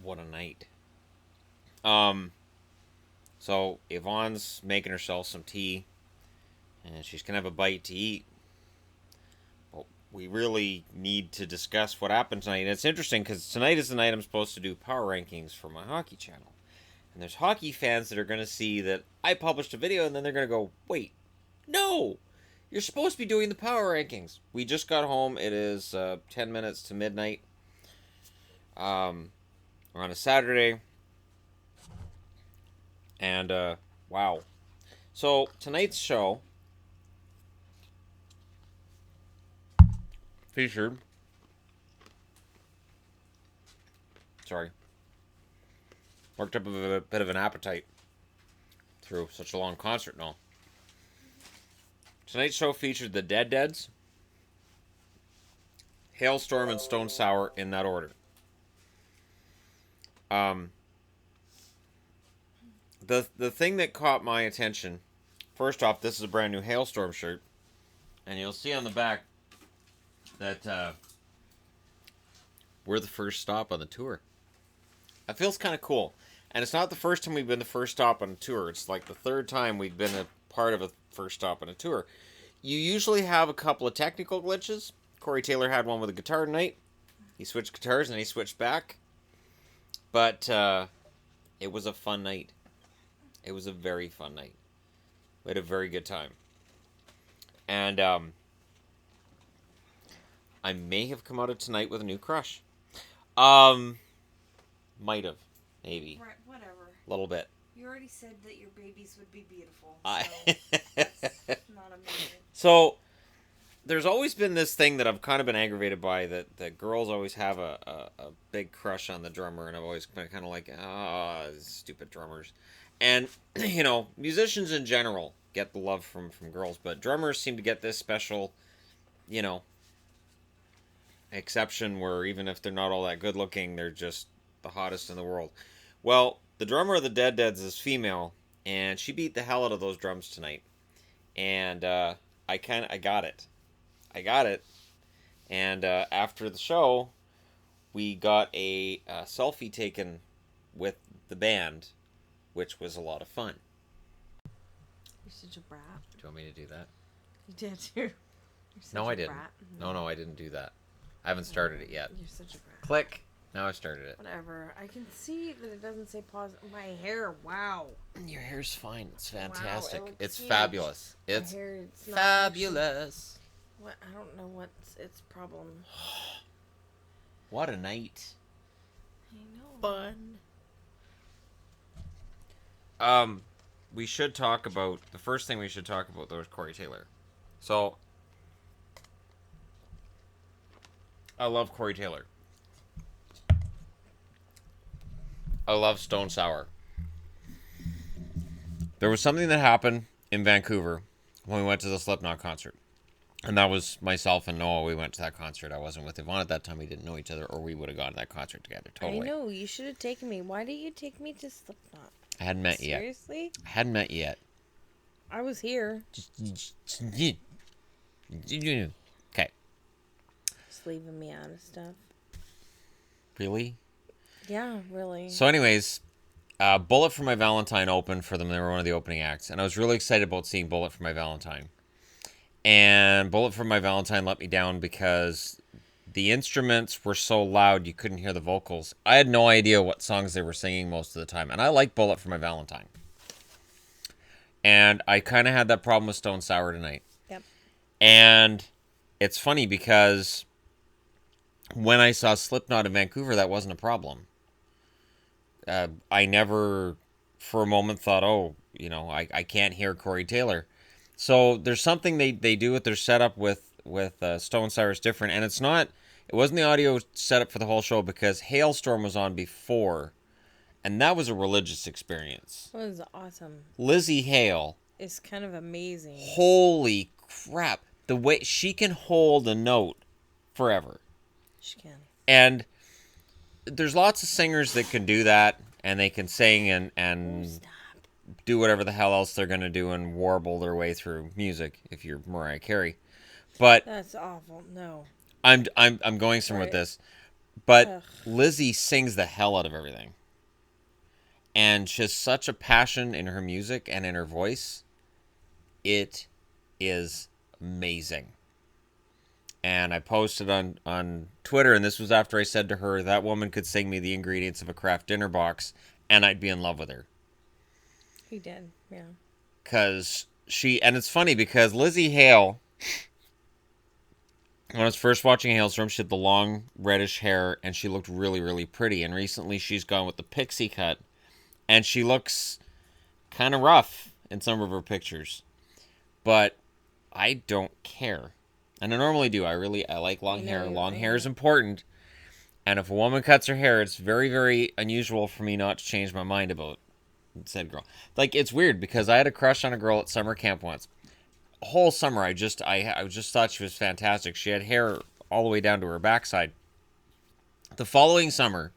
What a night. Um, so Yvonne's making herself some tea, and she's gonna have a bite to eat. But we really need to discuss what happened tonight. And it's interesting because tonight is the night I'm supposed to do power rankings for my hockey channel. And there's hockey fans that are gonna see that I published a video, and then they're gonna go, "Wait, no, you're supposed to be doing the power rankings." We just got home. It is 10 minutes to midnight. We're on a Saturday. And, wow. So, tonight's show featured. Sorry. Worked up a bit of an appetite through such a long concert and all. Tonight's show featured the Dead Deads, Halestorm, and Stone Sour in that order. Um, the thing that caught my attention, first off, this is a brand new Halestorm shirt, and you'll see on the back that we're the first stop on the tour. That feels kind of cool, and it's not the first time we've been the first stop on a tour. It's like the third time we've been a part of a first stop on a tour. You usually have a couple of technical glitches. Corey Taylor had one with a guitar tonight. He switched guitars and he switched back. But it was a fun night. It was a very fun night. We had a very good time. And I may have come out of tonight with a new crush. Might have. Maybe. Right, whatever. A little bit. You already said that your babies would be beautiful. I... That's not amazing. So, there's always been this thing that I've kind of been aggravated by, that girls always have a big crush on the drummer, and I've always been kind of like, stupid drummers. And, you know, musicians in general get the love from girls, but drummers seem to get this special, you know, exception where even if they're not all that good looking, they're just the hottest in the world. Well, the drummer of the Dead Deads is female, and she beat the hell out of those drums tonight. And I got it. I got it. And after the show, we got a selfie taken with the band, which was a lot of fun. You're such a brat. Do you want me to do that? You did too. No, I didn't. No, I didn't do that. I haven't started it yet. You're such a brat. Click. Now I started it. Whatever. I can see that it doesn't say pause. My hair. Wow. Your hair's fine. It's fantastic. Wow, it looks It's huge. fabulous. It's Not fabulous. actually, what? I don't know what's its problem. What a night. I know. Fun. We should talk about, the first thing we should talk about though is Corey Taylor. So, I love Corey Taylor. I love Stone Sour. There was something that happened in Vancouver when we went to the Slipknot concert. And that was myself and Noah. We went to that concert. I wasn't with Yvonne at that time. We didn't know each other, or we would have gone to that concert together. Totally. I know. You should have taken me. Why didn't you take me to Slipknot? I hadn't met you yet. Seriously? I hadn't met you yet. I was here. Okay. Just leaving me out of stuff. Really? Yeah, really. So anyways, Bullet for My Valentine opened for them. They were one of the opening acts. And I was really excited about seeing Bullet for My Valentine. And Bullet for My Valentine let me down because the instruments were so loud you couldn't hear the vocals. I had no idea what songs they were singing most of the time. And I like Bullet for My Valentine. And I kind of had that problem with Stone Sour tonight. Yep. And it's funny because when I saw Slipknot in Vancouver, that wasn't a problem. I never for a moment thought, oh, you know, I can't hear Corey Taylor. So there's something they do with their setup with Stone Sour is different. And it wasn't the audio setup for the whole show because Halestorm was on before. And that was a religious experience. It was awesome. Lizzie Hale. It's kind of amazing. Holy crap. The way she can hold a note forever. She can. And there's lots of singers that can do that. And they can sing and do whatever the hell else they're going to do and warble their way through music if you're Mariah Carey. But that's awful. No. I'm going somewhere with this. But Ugh. Lizzie sings the hell out of everything. And she has such a passion in her music and in her voice. It is amazing. And I posted on Twitter, and this was after I said to her, that woman could sing me the ingredients of a craft dinner box, and I'd be in love with her. He did, yeah. Because and it's funny because Lizzie Hale, when I was first watching Halestorm, she had the long reddish hair, and she looked really, really pretty. And recently she's gone with the pixie cut, and she looks kind of rough in some of her pictures. But I don't care. And I normally do. I like long hair. Long hair is important. And if a woman cuts her hair, it's very, very unusual for me not to change my mind about said girl. Like, it's weird because I had a crush on a girl at summer camp once. A whole summer, I just thought she was fantastic. She had hair all the way down to her backside. The following summer,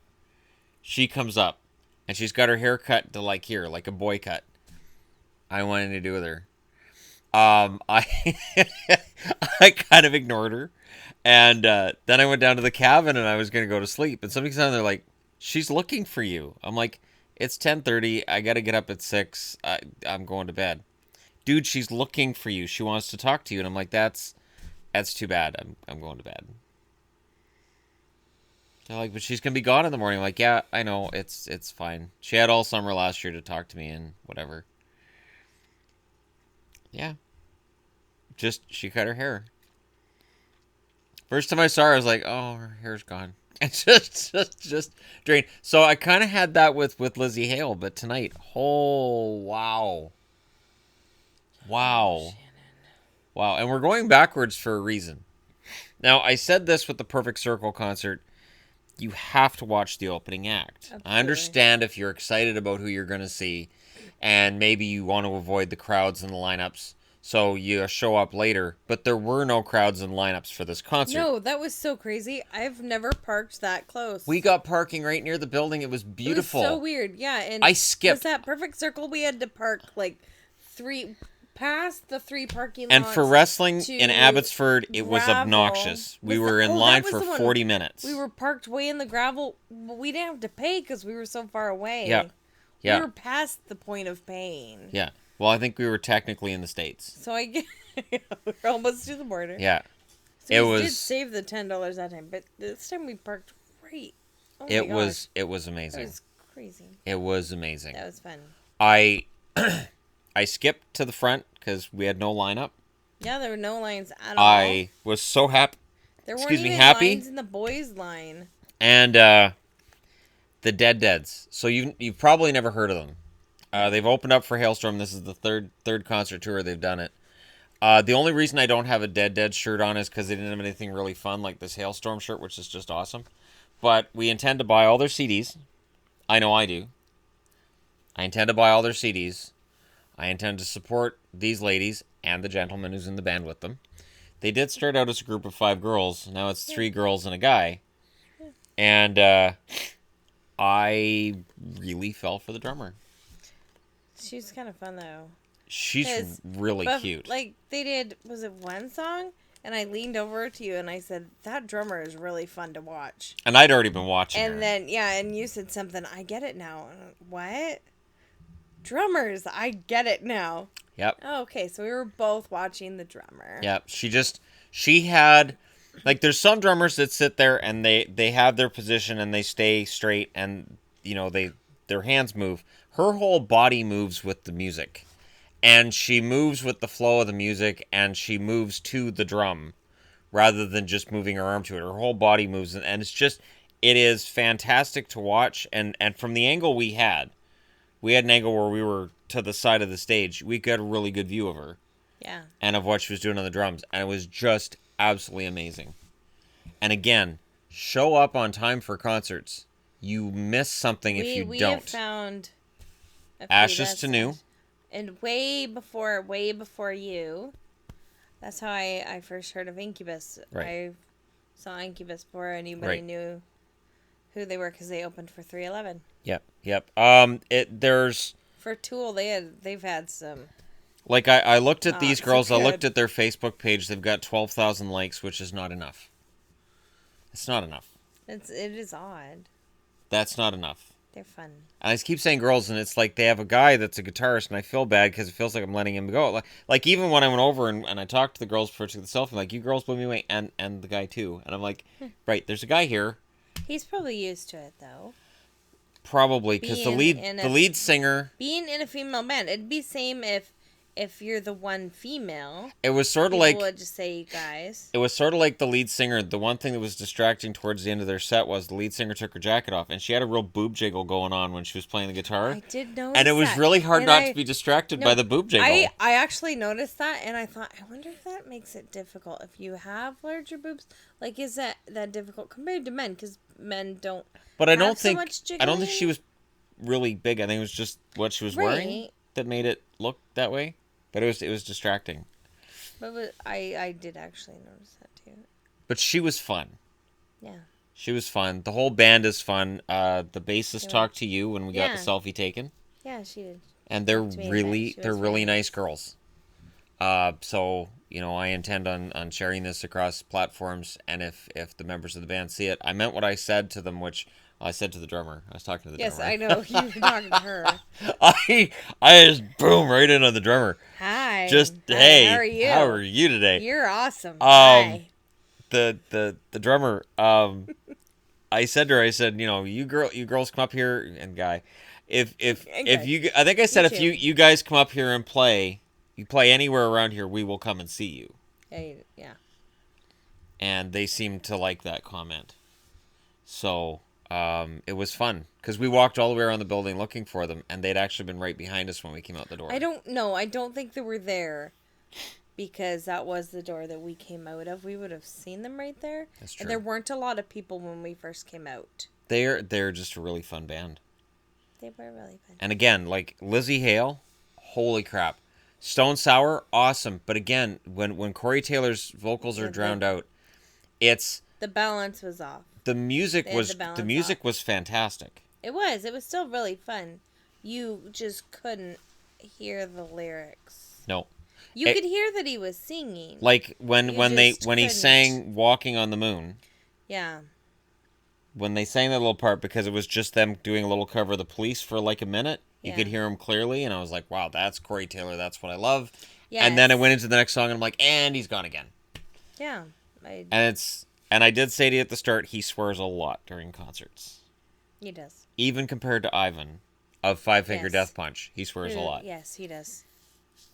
she comes up and she's got her hair cut to like here, like a boy cut. I wanted to do with her. I I kind of ignored her, and then I went down to the cabin and I was gonna go to sleep. And somebody said, "They're like, she's looking for you." I'm like, "It's 10:30. I gotta get up at 6. I'm going to bed." Dude, she's looking for you. She wants to talk to you, and I'm like, "That's too bad. I'm going to bed." They're like, "But she's gonna be gone in the morning." I'm like, "Yeah, I know. It's fine. She had all summer last year to talk to me and whatever." Yeah. Just she cut her hair. First time I saw her, I was like, "Oh, her hair's gone." And just drained. So I kind of had that with Lizzie Hale, but tonight, oh wow, wow, wow, and we're going backwards for a reason. Now I said this with the Perfect Circle concert. You have to watch the opening act. Absolutely. I understand if you're excited about who you're going to see, and maybe you want to avoid the crowds and the lineups. So you show up later, but there were no crowds and lineups for this concert. No, that was so crazy. I've never parked that close. We got parking right near the building. It was beautiful. It was so weird. Yeah, and I skipped. was that Perfect Circle we had to park like past the 3 parking lots. And for wrestling in Abbotsford, it was obnoxious. We were in line for 40 minutes. We were parked way in the gravel. We didn't have to pay because we were so far away. Yeah. Yeah. We were past the point of paying. Yeah. Well, I think we were technically in the States. So I get we're almost to the border. Yeah. So we did save the $10 that time, but this time we parked right. Oh my gosh. It was amazing. It was crazy. It was amazing. That was fun. I skipped to the front because we had no lineup. Yeah, there were no lines at all. I was so happy. There weren't even lines in the boys' line. And the Deads. So you've probably never heard of them. They've opened up for Halestorm. This is the third concert tour they've done it. The only reason I don't have a Dead shirt on is because they didn't have anything really fun like this Halestorm shirt, which is just awesome. But we intend to buy all their CDs. I know I do. I intend to buy all their CDs. I intend to support these ladies and the gentleman who's in the band with them. They did start out as a group of 5 girls. Now it's 3 girls and a guy. And I really fell for the drummer. She's kind of fun, though. She's really cute. Like, they did, was it one song? And I leaned over to you and I said, that drummer is really fun to watch. And I'd already been watching her. And then, yeah, and you said something, I get it now. What? Drummers, I get it now. Yep. Oh, okay, so we were both watching the drummer. Yep. She had, like, there's some drummers that sit there and they have their position and they stay straight and, you know, their hands move. Her whole body moves with the music. And she moves with the flow of the music and she moves to the drum rather than just moving her arm to it. Her whole body moves and it is fantastic to watch. And from the angle we had an angle where we were to the side of the stage. We got a really good view of her. Yeah. And of what she was doing on the drums. And it was just absolutely amazing. And again, show up on time for concerts. You miss something if you don't. We have found Ashes to New. And way before you. That's how I first heard of Incubus. Right. I saw Incubus before anybody knew who they were because they opened for 311. Yep. There's for Tool they've had some. Like I looked at these girls. I looked at their Facebook page. They've got 12,000 likes, which is not enough. It's not enough. It is odd. That's not enough. They're fun. And I keep saying girls, and it's like they have a guy that's a guitarist, and I feel bad because it feels like I'm letting him go. Like even when I went over and I talked to the girls before I took the selfie, like, you girls blew me away, and the guy too. And I'm like, right, there's a guy here. He's probably used to it though. Probably because the lead singer. Being in a female band, it'd be same if you're the one female. It was sort of people like would just say guys. It was sort of like the lead singer. The one thing that was distracting towards the end of their set was the lead singer took her jacket off, and she had a real boob jiggle going on when she was playing the guitar. I did notice and it was that. really hard and not to be distracted by the boob jiggle. I actually noticed that, and I thought, I wonder if that makes it difficult if you have larger boobs. Like, is that difficult compared to men? Because men don't. But I don't have think so much jiggling. I don't think she was really big. I think it was just what she was wearing that made it look that way. But it was distracting. But I did actually notice that too. But she was fun. Yeah. She was fun. The whole band is fun. The bassist talked to you when we got the selfie taken. Yeah, she did. And they're really nice girls. So, I intend on sharing this across platforms, and if the members of the band see it, I meant what I said to them, which I said to the drummer. I was talking to the drummer. Yes, I know. You were talking to her. I just boom right in on the drummer. Hi. Hey, how are you? How are you today? You're awesome. Hi. The drummer, I said to her, you girls come up here, and guy, if you, I think I said, if you guys come up here and you play anywhere around here, we will come and see you. Yeah. And they seemed to like that comment. So, it was fun because we walked all the way around the building looking for them, and they'd actually been right behind us when we came out the door. I don't know. I don't think they were there because that was the door that we came out of. We would have seen them right there. That's true. And there weren't a lot of people when we first came out. They're just a really fun band. They were really fun. And again, like Lizzie Hale, holy crap. Stone Sour, awesome. But again, when Corey Taylor's vocals are drowned out, it's the balance was off. The music was fantastic. It was still really fun. You just couldn't hear the lyrics. No. You could hear that he was singing. Like when he sang Walking on the Moon. Yeah. When they sang that little part, because it was just them doing a little cover of The Police for like a minute, you could hear him clearly, and I was like, wow, that's Corey Taylor, that's what I love. Yes. And then I went into the next song, and I'm like, and he's gone again. Yeah. And I did say to you at the start, he swears a lot during concerts. He does. Even compared to Ivan of Five Finger Death Punch, he swears a lot. Yes, he does.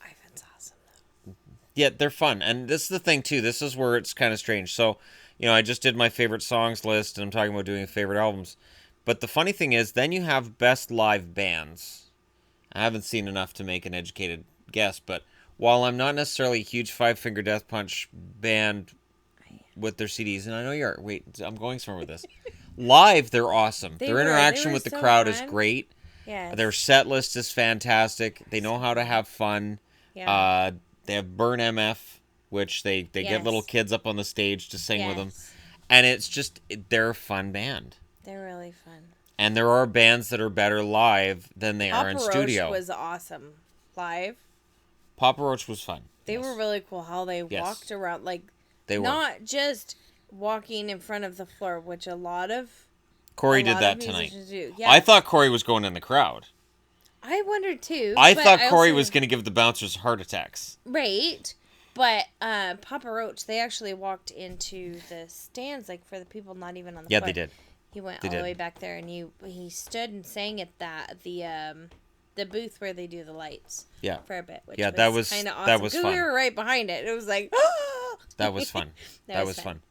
Ivan's awesome, though. Yeah, they're fun. And this is the thing, too. This is where it's kind of strange. So, I just did my favorite songs list, and I'm talking about doing favorite albums. But the funny thing is, then you have best live bands. I haven't seen enough to make an educated guess, but while I'm not necessarily a huge Five Finger Death Punch band with their CDs, and I know you are. Wait, I'm going somewhere with this. Live, they're awesome. Their interaction with the crowd is great. Yes. Their set list is fantastic. They know how to have fun. Yeah. They have Burn MF, which they get little kids up on the stage to sing with them. And it's just, they're a fun band. They're really fun. And there are bands that are better live than they are in studio. Papa Roach was awesome live. Papa Roach was fun. They were really cool how they walked around, like, not just walking in front of the floor, which a lot of Corey did that tonight. Yes. I thought Corey was going in the crowd. I wondered too. I thought Corey was going to give the bouncers heart attacks. Right. But Papa Roach, they actually walked into the stands, like for the people not even on the floor. Yeah, they did. He went all the way back there, and he stood and sang at the booth where they do the lights. Yeah. For a bit. Which that was kind of awesome. That was fun. We were right behind it. It was like, that was fun. that was fun.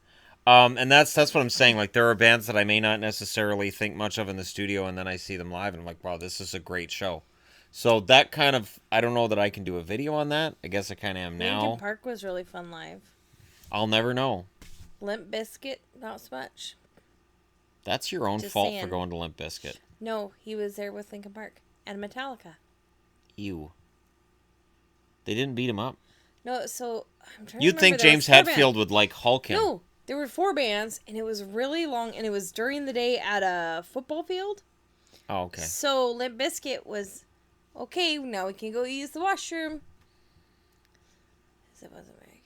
And that's what I'm saying. Like, there are bands that I may not necessarily think much of in the studio, and then I see them live, and I'm like, wow, this is a great show. So that kind of, I don't know that I can do a video on that. I guess I kind of am now. Linkin Park was really fun live. I'll never know. Limp Bizkit, not so much. That's your own fault for going to Limp Bizkit. No, he was there with Linkin Park and Metallica. Ew. They didn't beat him up. No, so I'm trying You'd to think James Hetfield would like Hulk him. No, there were 4 bands, and it was really long, and it was during the day at a football field. Oh, okay. So Limp Bizkit was, okay, now we can go use the washroom. Because it wasn't very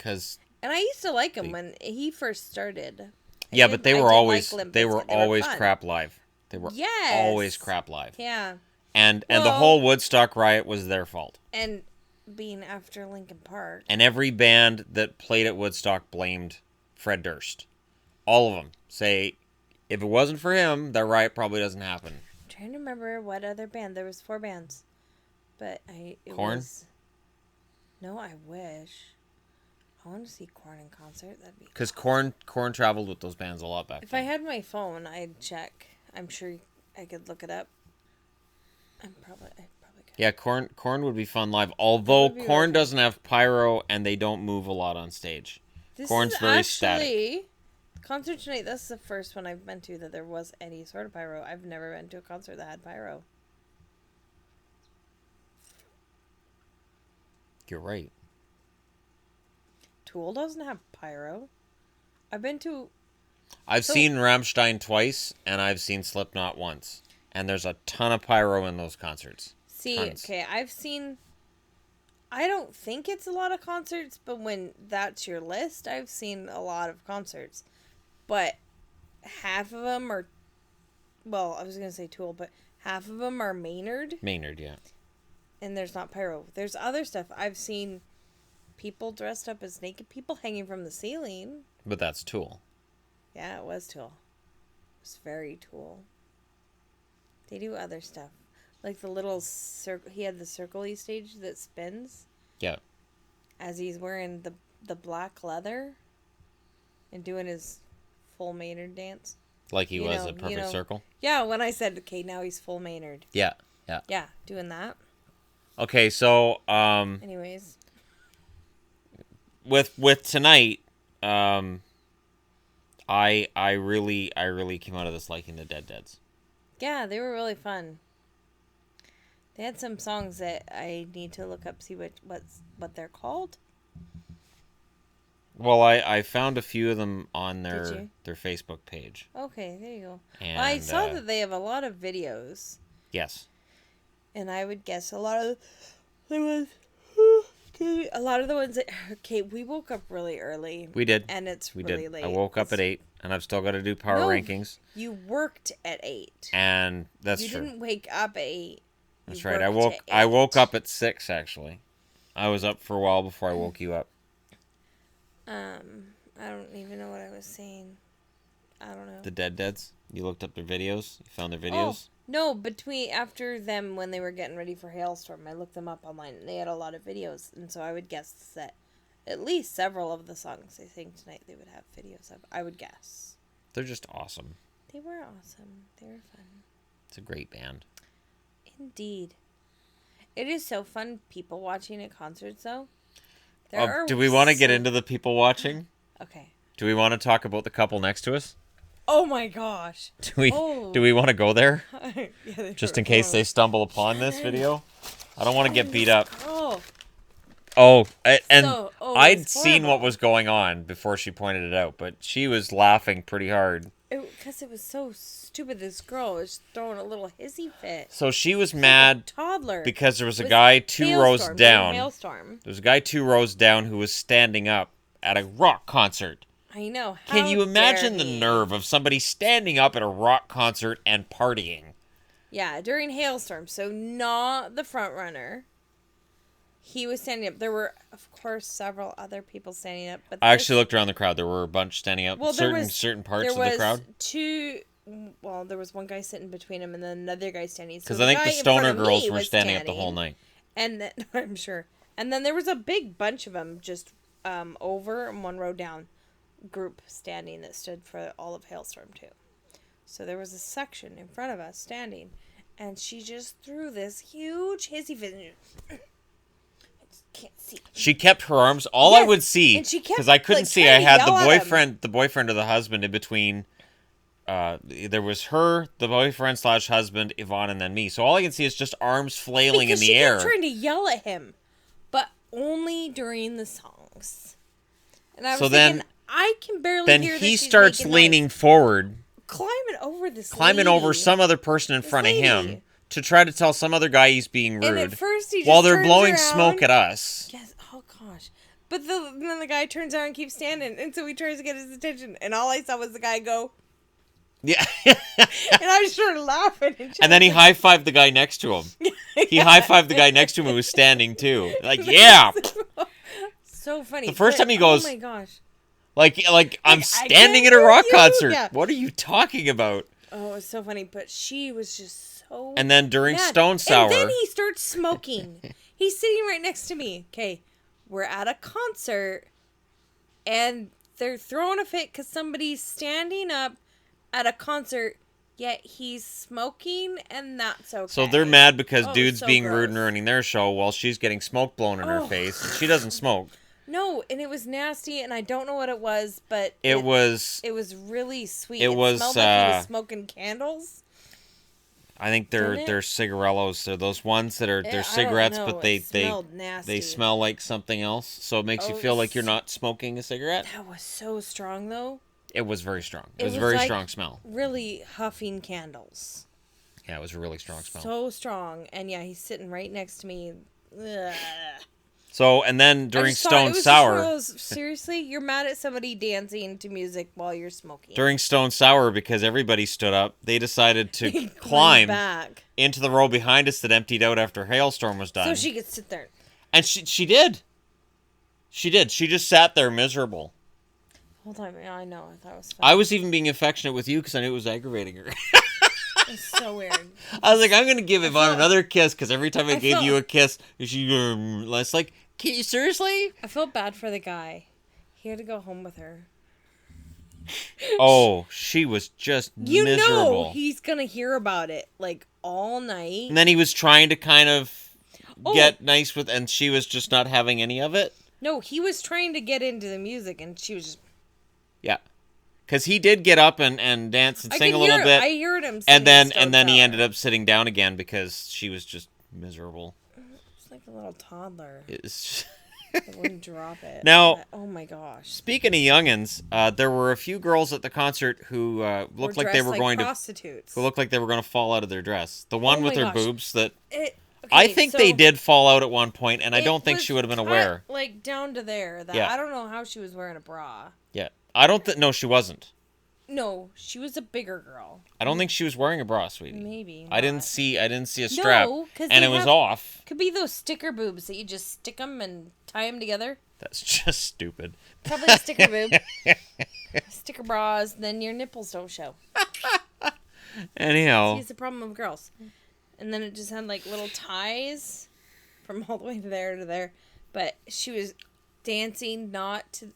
good. And I used to like him when he first started. Yeah, but they I were did like always Limp they were Bizkit. They were always fun. crap live. They were always Yes. crap live. Yeah. And the Well, whole Woodstock riot was their fault. and being after Linkin Park. And every band that played at Woodstock blamed Fred Durst. All of them say if it wasn't for him, that riot probably doesn't happen. I'm trying to remember what other band. There was 4 bands. But Korn? No, I wish. I want to see Korn in concert. That'd be Because awesome. Korn traveled with those bands a lot back If then. I had my phone, I'd check. I'm sure I could look it up. I probably could. Yeah, Korn would be fun live. Although be Korn really doesn't have pyro and they don't move a lot on stage. This Korn's is very actually static. concert tonight. That's the first one I've been to that there was any sort of pyro. I've never been to a concert that had pyro. You're right. Tool doesn't have pyro. I've been to. I've seen Rammstein twice and I've seen Slipknot once. And there's a ton of pyro in those concerts. See, Tons. okay, I've seen. I don't think it's a lot of concerts, but when that's your list, I've seen a lot of concerts. But half of them are. Well, I was going to say Tool, but half of them are Maynard. Maynard, yeah. And there's not pyro. There's other stuff. I've seen people dressed up as naked people hanging from the ceiling. But that's Tool. Yeah, it was Tool. It was very Tool. They do other stuff. Like the little circle. He had the circle-y stage that spins. Yeah. As he's wearing the black leather. And doing his full Maynard dance. Like he was a perfect circle. Yeah, when I said, okay, now he's full Maynard. Yeah, yeah. Yeah, doing that. Okay, so Anyways. with tonight, I really came out of this liking the Deads. Yeah, they were really fun. They had some songs that I need to look up, see what they're called. Well, I found a few of them on Did their Facebook page. Okay, there you go. And, Well, I saw that they have a lot of videos. Yes. And I would guess a lot of the ones. A lot of the ones that. Okay, we woke up really early. We did. And it's We really did. late. I woke up at 8, and I've still got to do power rankings. You worked at 8. And that's you true. You didn't wake up at 8. That's right. I woke up at 6 actually. I was up for a while before I woke you up. I don't even know what I was saying. I don't know. The Deads? You looked up their videos? You found their videos? Oh, no, after them when they were getting ready for Halestorm, I looked them up online and they had a lot of videos. And so I would guess that at least several of the songs they sing tonight they would have videos of. I would guess. They're just awesome. They were awesome. They were fun. It's a great band. Indeed. It is so fun people watching at concerts though. Do we want to get into the people watching? Okay. Do we want to talk about the couple next to us? Oh my gosh. Do we want to go there? Yeah, just in case they stumble upon this video? I don't want to get beat up. Oh. I'd seen what was going on before she pointed it out, but she was laughing pretty hard. Because it was so stupid. This girl was throwing a little hissy fit. So she was mad toddler because there was a guy 2 rows down. Halestorm. There was a guy 2 rows down who was standing up at a rock concert. I know. Can you imagine the nerve of somebody standing up at a rock concert and partying? Yeah, during Halestorm. So not the front runner. He was standing up. There were, of course, several other people standing up. But I actually looked around the crowd. There were a bunch standing up. Well, certain parts of the crowd. There was one guy sitting between him and then another guy standing. Because I think the stoner girls were standing up the whole night. And then, I'm sure. And then there was a big bunch of them just over and 1 row down group standing that stood for all of Halestorm too. So there was a section in front of us standing. And she just threw this huge hissy fit. Can't see. She kept her arms. All I would see, because I couldn't see, I had the boyfriend or the husband in between. There was her, the boyfriend / husband, Yvonne, and then me. So all I can see is just arms flailing in the air. She kept trying to yell at him, but only during the songs. And I was thinking, I can barely hear. Then he starts leaning forward, climbing over some other person in front of him. To try to tell some other guy he's being rude. And at first he just while they're blowing smoke at us. Yes. Oh gosh. But then the guy turns around and keeps standing, and so he tries to get his attention, and all I saw was the guy go, Yeah. and I was sort of laughing. And then he high-fived the guy next to him. He high-fived the guy next to him who was standing too. Like, yeah. So funny. The first time he goes, oh my gosh. Like I'm I standing can't at a rock hear you. concert. Yeah. What are you talking about? Oh, it was so funny. But she was just so And then during mad. Stone Sour. And then he starts smoking. He's sitting right next to me. Okay, we're at a concert, and they're throwing a fit because somebody's standing up at a concert, yet he's smoking, and that's okay. So they're mad because Oh, dude's so being gross. rude and ruining their show while she's getting smoke blown in her face. And she doesn't smoke. No, and it was nasty, and I don't know what it was, but It was really sweet. it was, smelled like he was smoking candles. I think they're cigarellos. They're those ones that are they're I don't cigarettes, know. but they It smelled nasty. they smell like something else. So it makes you Oh, feel like you're not smoking a cigarette. That was so strong, though. It was very strong. It was a was very like strong smell. Really huffing candles. Yeah, it was a really strong smell. So strong, and yeah, he's sitting right next to me. Ugh. So, and then during Stone Sour, seriously, you're mad at somebody dancing to music while you're smoking. during Stone Sour, because everybody stood up, they decided to Climb climb back into the row behind us that emptied out after Halestorm was done. so she could sit there. And she did. She did. She just sat there miserable. Hold on, I know. I thought it was fun. I was even being affectionate with you because I knew it was aggravating her. It's so weird. I was like, I'm going to give Yvonne another kiss because every time I gave felt- you a kiss, she less like, can you seriously? I felt bad for the guy. He had to go home with her. Oh, she was just You miserable. know he's gonna hear about it like all night. And then he was trying to kind of Oh. get nice with, and she was just not having any of it. No, he was trying to get into the music, and she was just. Yeah, because he did get up and dance and sing a little bit. I heard him. And then he ended up sitting down again because she was just miserable. It's like a little toddler. It's I wouldn't drop it. Now- Oh my gosh. Speaking of youngins, there were a few girls at the concert who looked like they were going prostitutes. who looked like they were going to fall out of their dress. The one Oh with my her gosh. boobs that Okay, I think they did fall out at one point, and I it don't think was she would have been cut, aware. like down to there. That Yeah. I don't know how she was wearing a bra. Yeah, I don't think. No, she wasn't. No, she was a bigger girl. I don't think she was wearing a bra, sweetie. Maybe. I didn't not. see a strap, No, 'cause and they it was have- off. Could be those sticker boobs that you just stick them and tie them together. That's just stupid. Probably a sticker boob. Sticker bras, then your nipples don't show. Anyhow, See, it's the problem of girls. And then it just had like little ties from all the way there to there. But she was dancing not to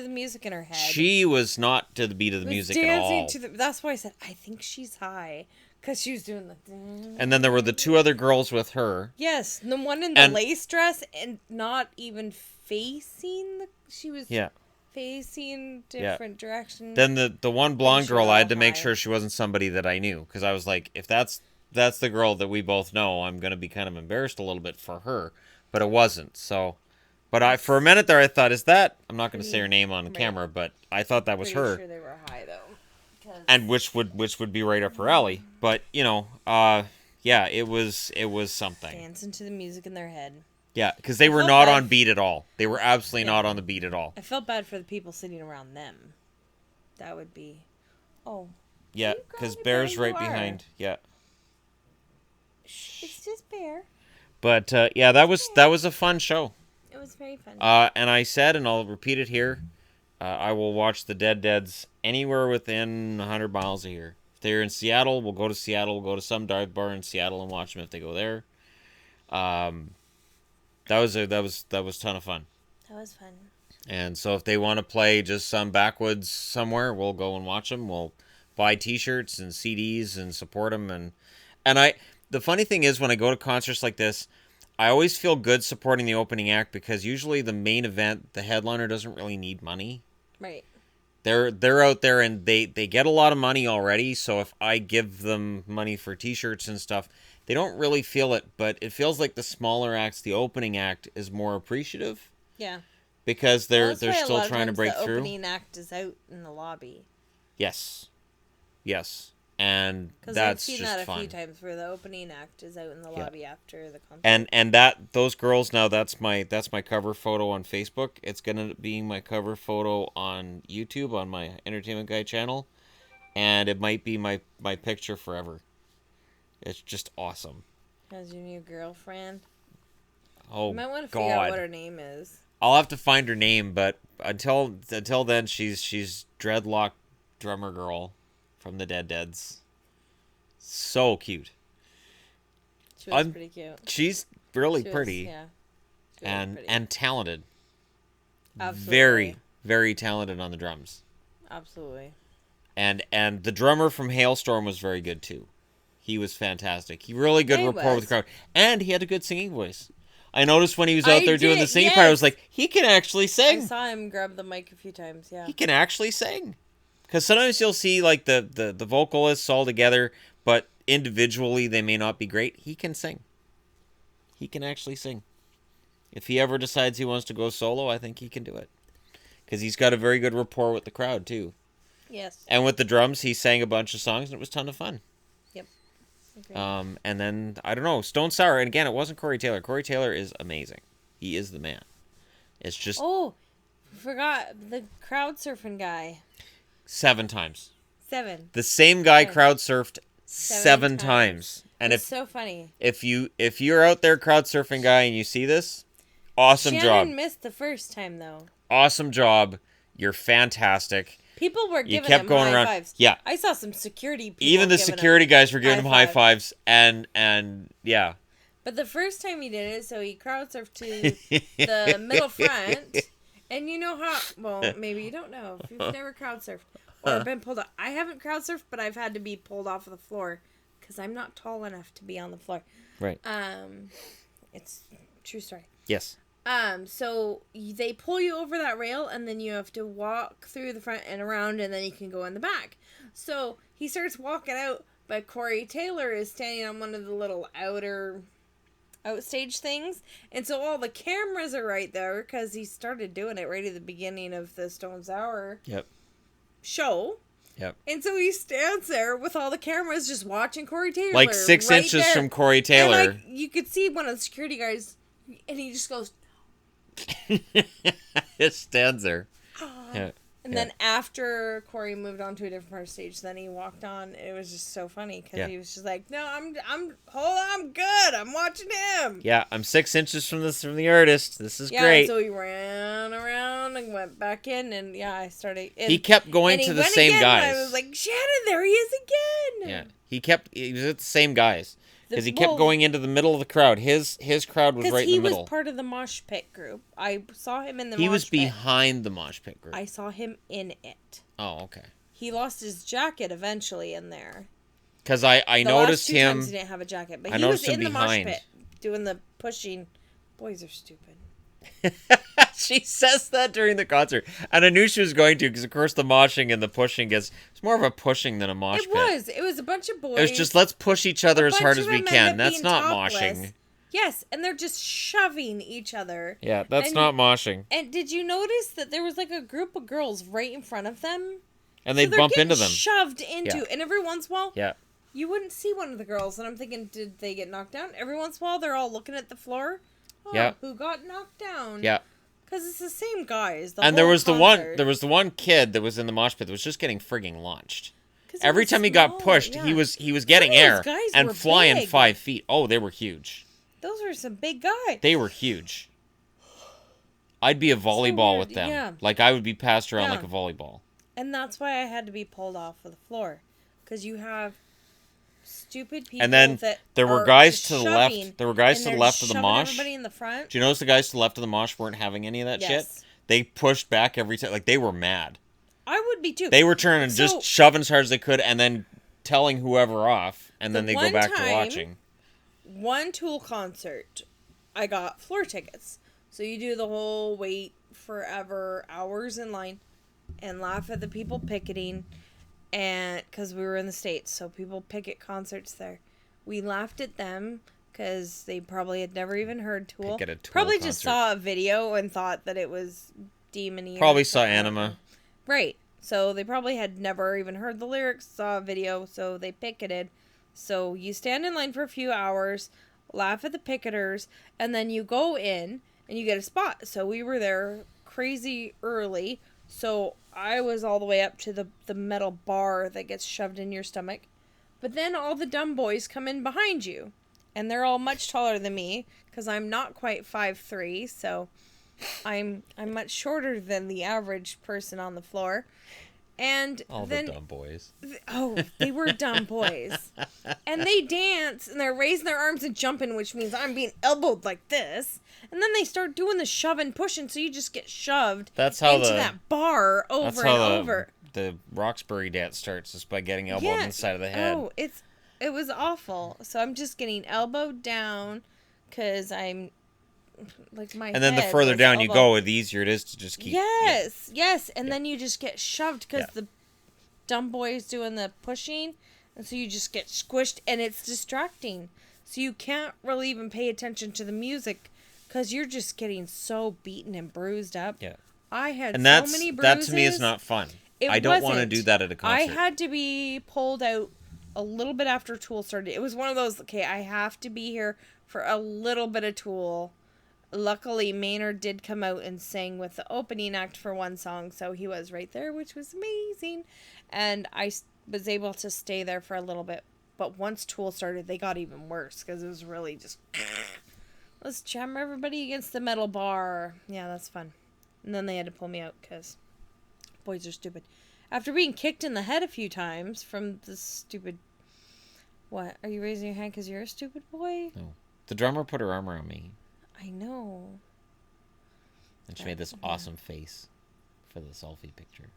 the music in her head. she was not to the beat of the Was music at dancing all. to the. That's why I said I think she's high because she was doing the. And then there were the two other girls with her. Yes, the one in the And- lace dress and not even facing the. She was Yeah. facing different directions. Then the one blonde she girl, was I had all to make high. sure she wasn't somebody that I knew because I was like, if that's the girl that we both know, I'm gonna be kind of embarrassed a little bit for her, but it wasn't. So, but I for a minute there I thought, is that? I'm not gonna say her name on the Right. camera, but I thought that was Pretty her, sure they were high though. 'Cause- and which would be right up her alley. But you know, yeah, it was something. dancing to the music in their head. Yeah, because they were felt not bad. on beat at all. They were absolutely Yeah. not on the beat at all. I felt bad for the people sitting around them. That would be. Oh, Yeah, You because call me Bear's Bear, you right are. behind. Yeah. it's just Bear. But yeah, that was a fun show. It was very fun. And I said, and I'll repeat it here, I will watch the Deads anywhere within 100 miles of here. If they're in Seattle, we'll go to Seattle. We'll go to some dive bar in Seattle and watch them if they go there. That was a ton of fun. That was fun. And so if they want to play just some backwoods somewhere, we'll go and watch them. We'll buy T-shirts and CDs and support them. And the funny thing is, when I go to concerts like this, I always feel good supporting the opening act because usually the main event, the headliner, doesn't really need money. Right. They're out there and they get a lot of money already. So if I give them money for T-shirts and stuff, they don't really feel it. But it feels like the smaller acts, the opening act, is more appreciative. Yeah. Because Well, they're that's why a still lot of trying to times break the through. opening act is out in the lobby. Yes. and Because I've that's seen just that a fun. few times where the opening act is out in the Yeah. lobby after the concert. And that those girls now that's my cover photo on Facebook. It's gonna be my cover photo on YouTube on my Entertainment Guy channel, and it might be my picture forever. It's just awesome. As your new girlfriend. Oh You might want to figure out what God, her name is. I'll have to find her name, but until then, she's dreadlock drummer girl from the Deads. So cute. She was pretty cute. She's really She was, pretty yeah. She was and pretty. and talented. Absolutely. Very, very talented on the drums. Absolutely. And the drummer from Halestorm was very good too. He was fantastic. He really good He rapport with was. the crowd, and he had a good singing voice. I noticed when he was I out there doing the did, singing part, I was yes. like, he can actually I sing. saw him grab the mic a few times, yeah. He can actually sing. Because sometimes you'll see like the vocalists all together, but individually they may not be great. He can sing. He can actually sing. If he ever decides he wants to go solo, I think he can do it. Because he's got a very good rapport with the crowd too. Yes. And with the drums, he sang a bunch of songs, and it was a ton of fun. Yep. Agreed. And then, I don't know, Stone Sour, and again, it wasn't Corey Taylor. Corey Taylor is amazing. He is the man. It's just Oh, forgot the crowd surfing guy. 7 times. 7. The same guy Yeah. crowd surfed 7 times. And It's so funny. if you're out there crowd surfing guy and you see this, awesome Shannon job. missed the first time though. Awesome job. You're fantastic. People were You giving kept him going high around. fives. Yeah. I saw some security people. Even the giving security him guys were giving him high five. fives, and yeah. But the first time he did it, so he crowd surfed to the middle front, and you know how? Well, maybe you don't know if you've never crowd surfed or been pulled up. I haven't crowd surfed, but I've had to be pulled off of the floor because I'm not tall enough to be on the floor. Right. It's true story. Yes. So they pull you over that rail, and then you have to walk through the front and around, and then you can go in the back. So he starts walking out, but Corey Taylor is standing on one of the little outstage things, and so all the cameras are right there because he started doing it right at the beginning of the Stone Sour Yep. show. Yep. And so he stands there with all the cameras just watching Corey Taylor. Like 6 right inches there. from Corey Taylor. And like, you could see one of the security guys, and he just goes, It stands there. Yeah. and then after Corey moved on to a different part of the stage, then he walked on. It was just so funny because he was just like, "No, I'm good. I'm watching him." Yeah, I'm 6 inches from the artist. This is Yeah, great. so he ran around and went back in, and I started. And, He kept going and he to the went same again, guys. And I was like, "Shannon, there he is again." Yeah, he was at the same guys because he kept well, going into the middle of the crowd. His crowd was right in the he middle. was part of the mosh pit group. I saw him in the. He mosh was pit. behind the mosh pit group. I saw him in it. Oh, okay. He lost his jacket eventually in there. Because I The noticed last two him. times he didn't have a jacket, but I he was noticed him in the mosh behind. pit doing the pushing. Boys are stupid. She says that during the concert, and I knew she was going to because, of course, the moshing and the pushing it's more of a pushing than a mosh It pit. was a bunch of boys. It was just let's push each other A as bunch hard of as we them can. end up That's being not topless. moshing. Yes, and they're just shoving each other. Yeah, that's And- not moshing. And did you notice that there was like a group of girls right in front of them? And they So they're bump getting into them. shoved into, Yeah. and every once in a while, Yeah. you wouldn't see one of the girls, and I'm thinking, did they get knocked down? Every once in a while, they're all looking at the floor. Oh, Yeah. Who got knocked down? Yeah. Because it's the same guys. And there was the one kid that was in the mosh pit that was just getting frigging launched. 'Cause it Every was time he got small, pushed, yeah. he was getting Some of air those guys and were flying big. 5 feet. Oh, they were huge. Those were some big guys. They were huge. I'd be a volleyball weird, with them. yeah. Like I would be passed around Yeah. like a volleyball. And that's why I had to be pulled off of the floor. Because you have stupid people And then that there were are guys to the shoving, left. There were guys and to the they're left of the shoving mosh. Everybody in the front. Do you notice the guys to the left of the mosh weren't having any of that Yes. shit? They pushed back every time. Like they were mad. I would be too. They were turning So- just shoving as hard as they could and then telling whoever off. And then The they go one back to time- watching. One Tool concert, I got floor tickets. So you do the whole wait forever, hours in line, and laugh at the people picketing, and because we were in the States, so people picket concerts there. We laughed at them because they probably had never even heard Tool. Picket a Tool Probably just concert. saw a video and thought that it was demony. Probably saw Anima. Right. So they probably had never even heard the lyrics, saw a video, so they picketed. So you stand in line for a few hours, laugh at the picketers, and then you go in and you get a spot. So we were there crazy early. So I was all the way up to the metal bar that gets shoved in your stomach. But then all the dumb boys come in behind you. And they're all much taller than me because I'm not quite 5'3", so I'm much shorter than the average person on the floor. And All then the dumb boys. they were dumb boys. And they dance and they're raising their arms and jumping, which means I'm being elbowed like this. And then they start doing the shoving, pushing, so you just get shoved That's how into that bar over and over. The Roxbury dance starts, is by getting elbowed in the side of the head. Oh, it was awful. So I'm just getting elbowed down because I'm like my. And then the head further was down you elbowed. go, the easier it is to just keep. Yes, and then you just get shoved because the dumb boy is doing the pushing, and so you just get squished, and it's distracting. So you can't really even pay attention to the music because you're just getting so beaten and bruised up. Yeah. I had And so many bruises. that to me is not fun. It I don't want to wasn't. do that at a concert. I had to be pulled out a little bit after Tool started. It was one of those, okay, I have to be here for a little bit of Tool. Luckily, Maynard did come out and sing with the opening act for one song, so he was right there, which was amazing. And I was able to stay there for a little bit. But once Tool started, they got even worse because it was really just, let's jam everybody against the metal bar. Yeah, that's fun. And then they had to pull me out because boys are stupid. After being kicked in the head a few times from the stupid... What? Are you raising your hand because you're a stupid boy? No. The drummer put her arm around me. I know. And she made this awesome face for the selfie picture.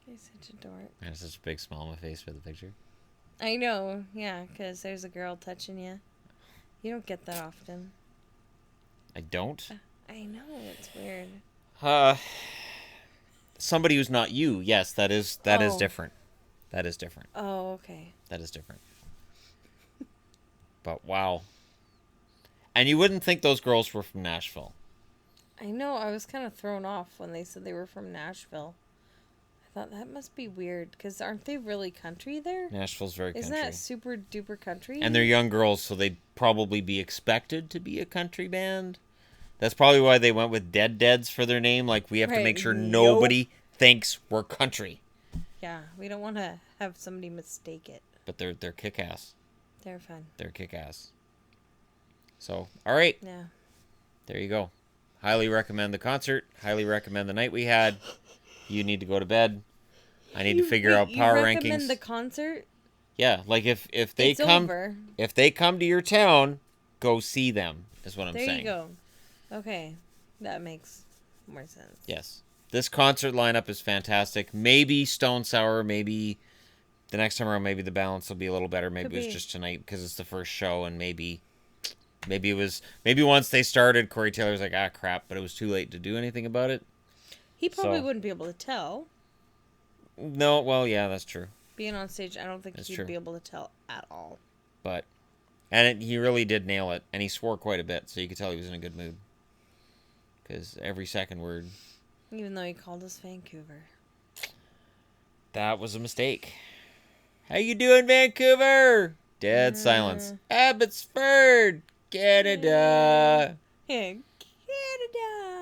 You're such a dork. I had such a big smile on my face for the picture. I know, yeah, because there's a girl touching you. You don't get that often. I don't? I know, it's weird. Somebody who's not you, yes, that is different. That is different. Oh, okay. That is different. But wow. And you wouldn't think those girls were from Nashville. I know, I was kind of thrown off when they said they were from Nashville. I thought that must be weird, because aren't they really country there? Nashville's very country. Isn't that super duper country? And they're young girls, so they'd probably be expected to be a country band. That's probably why they went with Dead Deads for their name. Like, we have to make sure nobody thinks we're country. Yeah, we don't want to have somebody mistake it. But they're kick-ass. They're fun. They're kick-ass. So, all right. Yeah. There you go. Highly recommend the concert. Highly recommend the night we had. You need to go to bed. I need to figure out power rankings. You recommend the concert? Yeah, like if they it's come over. If they come to your town, go see them. Is what I'm saying. There you go. Okay, that makes more sense. Yes, this concert lineup is fantastic. Maybe Stone Sour. Maybe the next time around, maybe the balance will be a little better. Maybe it was just tonight because it's the first show, and maybe once they started, Corey Taylor was like, ah, crap, but it was too late to do anything about it. He probably wouldn't be able to tell. No, well, yeah, that's true. Being on stage, I don't think he'd be able to tell at all. But, and he really did nail it, and he swore quite a bit, so you could tell he was in a good mood. Because every second word. Even though he called us Vancouver. That was a mistake. How you doing, Vancouver? Dead silence. Abbotsford, Canada. Canada.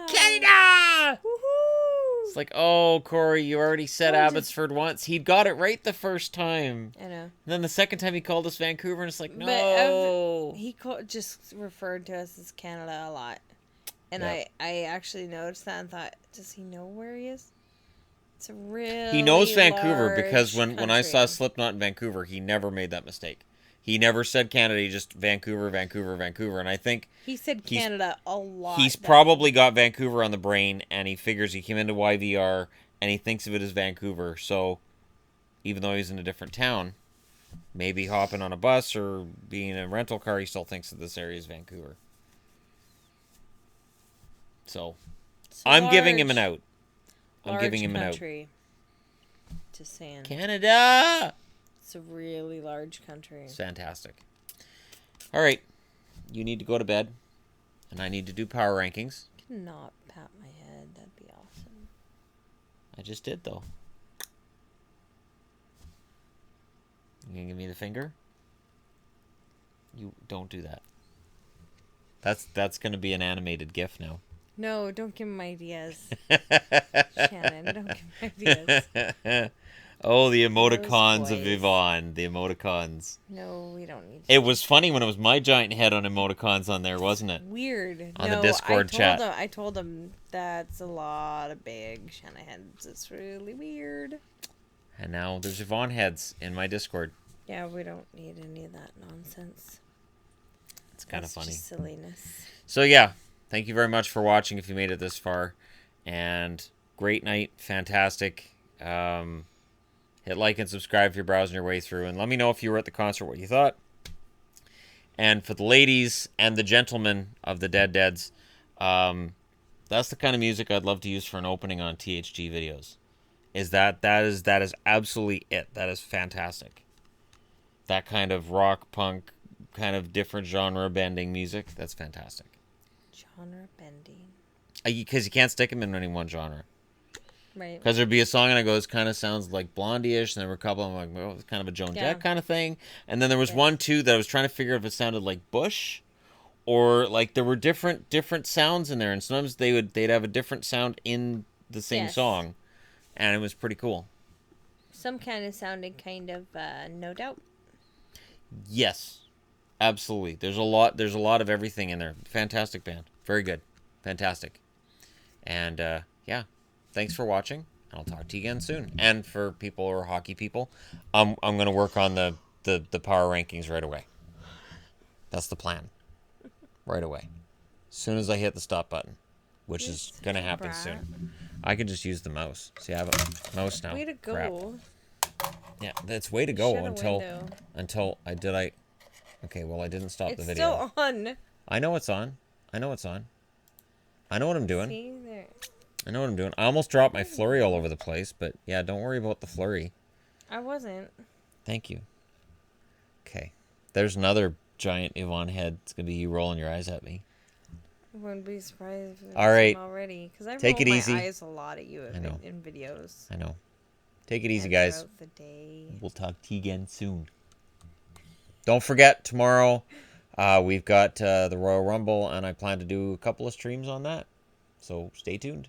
Canada! Woohoo! It's like, oh, Corey, you already said Abbotsford once. He'd got it right the first time. I know. And then the second time he called us Vancouver, and it's like, no. But he just referred to us as Canada a lot. And I actually noticed that and thought, does he know where he is? It's a really He knows Vancouver because when I saw country. Slipknot in Vancouver, he never made that mistake. He never said Canada, he just Vancouver, Vancouver, Vancouver. And I think he said Canada a lot. He's probably got Vancouver on the brain, and he figures he came into YVR, and he thinks of it as Vancouver. So even though he's in a different town, maybe hopping on a bus or being in a rental car, he still thinks that this area is Vancouver. So I'm giving him an out. I'm giving him an out. Just saying. Canada! It's a really large country. It's fantastic. All right. You need to go to bed, and I need to do power rankings. I cannot pat my head. That I just did, though. You gonna give me the finger? You don't do that. That's gonna be an animated GIF now. No, don't give him ideas. Shannon, don't give him ideas. Oh, the Those emoticons of boys. Yvonne. The emoticons. No, we don't need to. It was funny when it was my giant head on emoticons on there, wasn't it? Weird. On No, the Discord chat. I told him that's a lot of big Shannon heads. It's really weird. And now there's Yvonne heads in my Discord. Yeah, we don't need any of that nonsense. It's kind of funny. Just silliness. So yeah, thank you very much for watching if you made it this far. And great night. Fantastic. Hit like and subscribe if you're browsing your way through. And let me know if you were at the concert, what you thought. And for the ladies and the gentlemen of the Dead Deads, that's the kind of music I'd love to use for an opening on THG videos. That is absolutely it. That is fantastic. That kind of rock, punk, kind of different genre bending music. That's fantastic. Genre bending. Because you can't stick them in any one genre. Right. Because there'd be a song and I go, this kind of sounds like Blondie-ish, and there were a couple, I'm like, well, it's kind of a Joan Jett kind of thing. And then there was one, too, that I was trying to figure if it sounded like Bush, or like there were different sounds in there, and sometimes they'd have a different sound in the same song, and it was pretty cool. Some kind of sounded kind of No Doubt. Yes, absolutely. There's a lot of everything in there. Fantastic band. Very good. Fantastic. And yeah, thanks for watching. I'll talk to you again soon. And for people who are hockey people, I'm going to work on the power rankings right away. That's the plan. Right away. As soon as I hit the stop button, which is going to happen soon. I can just use the mouse. See, I have a mouse now. Way to go. Crap. Yeah, that's way to go until I okay, well, I didn't stop the video. It's still on. I know it's on. I know it's on. I know what I'm doing. See there. I know what I'm doing. I almost dropped my flurry all over the place, but yeah, don't worry about the flurry. I wasn't. Thank you. Okay. There's another giant Yvonne head. It's going to be you rolling your eyes at me. I wouldn't be surprised if all right. Already. Because I take roll it easy. My eyes a lot at you in videos. I know. Take it easy, guys. The day. We'll talk to you again soon. Don't forget, tomorrow we've got the Royal Rumble, and I plan to do a couple of streams on that. So stay tuned.